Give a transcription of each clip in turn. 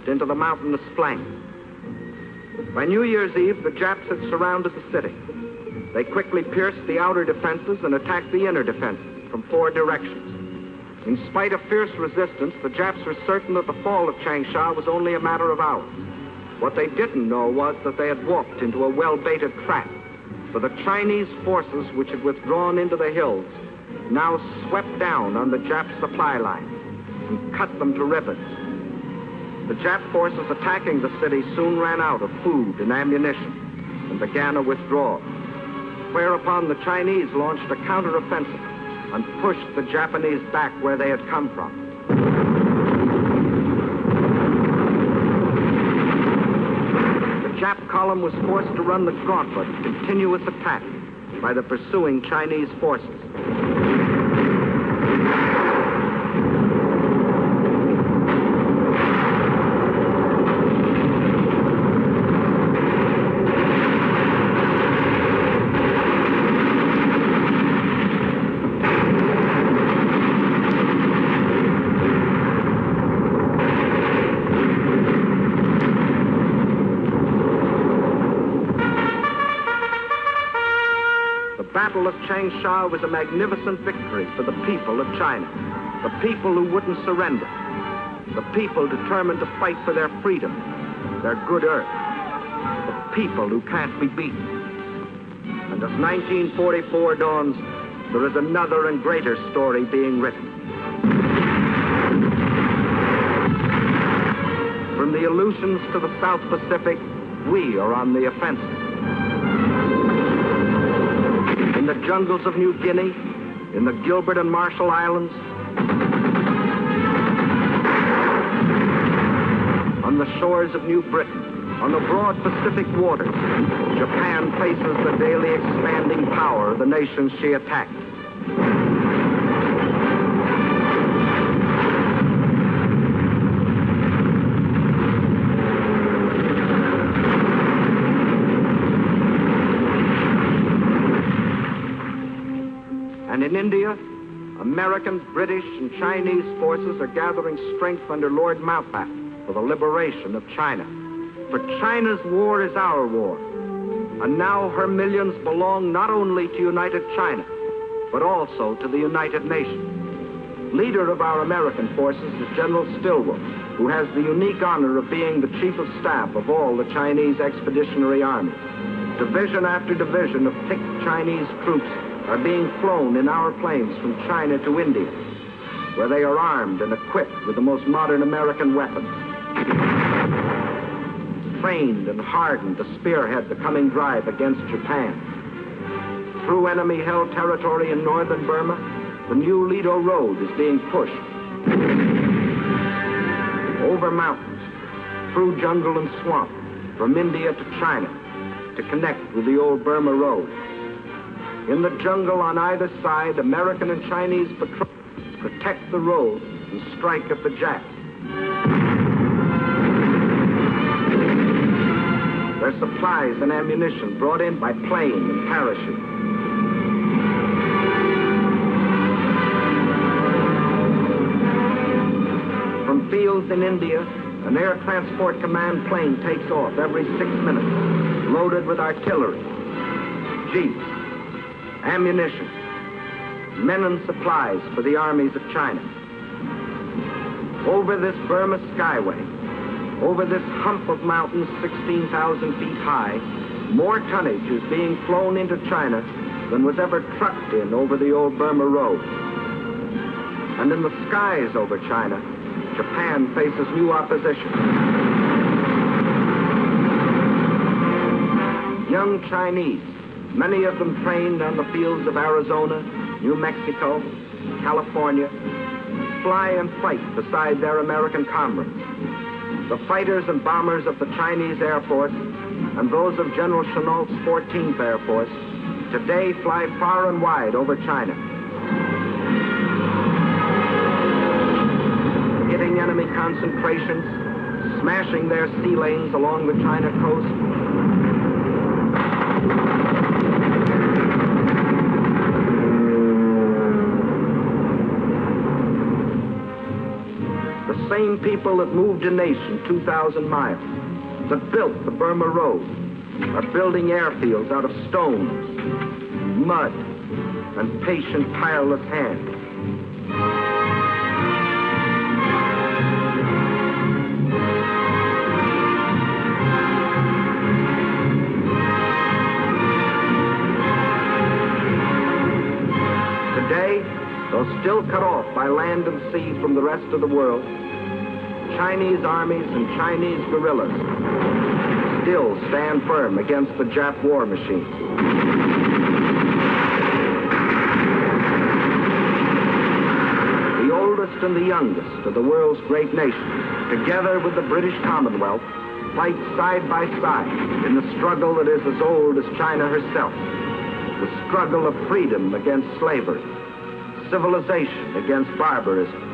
burst into the mountainous flank. By New Year's Eve, the Japs had surrounded the city. They quickly pierced the outer defenses and attacked the inner defenses from 4 directions. In spite of fierce resistance, the Japs were certain that the fall of Changsha was only a matter of hours. What they didn't know was that they had walked into a well-baited trap, for the Chinese forces which had withdrawn into the hills now swept down on the Jap supply line and cut them to ribbons. The Jap forces attacking the city soon ran out of food and ammunition and began a withdrawal, whereupon the Chinese launched a counteroffensive and pushed the Japanese back where they had come from. The Jap column was forced to run the gauntlet of continuous attack by the pursuing Chinese forces. The Battle of Changsha was a magnificent victory for the people of China, the people who wouldn't surrender, the people determined to fight for their freedom, their good earth, the people who can't be beaten. And as 1944 dawns, there is another and greater story being written. From the Aleutians to the South Pacific, we are on the offensive. In the jungles of New Guinea, in the Gilbert and Marshall Islands, on the shores of New Britain, on the broad Pacific waters, Japan faces the daily expanding power of the nations she attacked. And in India, American, British, and Chinese forces are gathering strength under Lord Mountbatten for the liberation of China. For China's war is our war, and now her millions belong not only to United China, but also to the United Nations. Leader of our American forces is General Stilwell, who has the unique honor of being the Chief of Staff of all the Chinese Expeditionary Army. Division after division of picked Chinese troops are being flown in our planes from China to India, where they are armed and equipped with the most modern American weapons, trained and hardened to spearhead the coming drive against Japan. Through enemy-held territory in northern Burma, the new Lido Road is being pushed. Over mountains, through jungle and swamp, from India to China, to connect with the old Burma Road. In the jungle on either side, American and Chinese patrols protect the road and strike at the Japs. Their supplies and ammunition brought in by plane and parachute. From fields in India, an Air Transport Command plane takes off every 6 minutes, loaded with artillery, jeeps, ammunition, men and supplies for the armies of China. Over this Burma skyway, over this hump of mountains 16,000 feet high, more tonnage is being flown into China than was ever trucked in over the old Burma Road. And in the skies over China, Japan faces new opposition. Young Chinese, many of them trained on the fields of Arizona, New Mexico, California, fly and fight beside their American comrades. The fighters and bombers of the Chinese Air Force and those of General Chennault's 14th Air Force today fly far and wide over China, hitting enemy concentrations, smashing their sea lanes along the China coast. The same people that moved a nation 2,000 miles, that built the Burma Road, are building airfields out of stones, mud, and patient, tireless hands. Today, though still cut off by land and sea from the rest of the world, Chinese armies and Chinese guerrillas still stand firm against the Jap war machine. The oldest and the youngest of the world's great nations, together with the British Commonwealth, fight side by side in the struggle that is as old as China herself, the struggle of freedom against slavery, civilization against barbarism,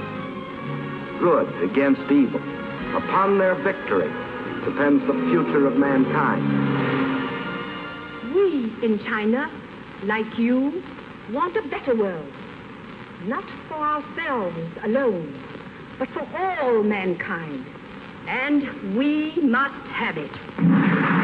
good against evil. Upon their victory depends the future of mankind. We in China, like you, want a better world, not for ourselves alone, but for all mankind. And we must have it.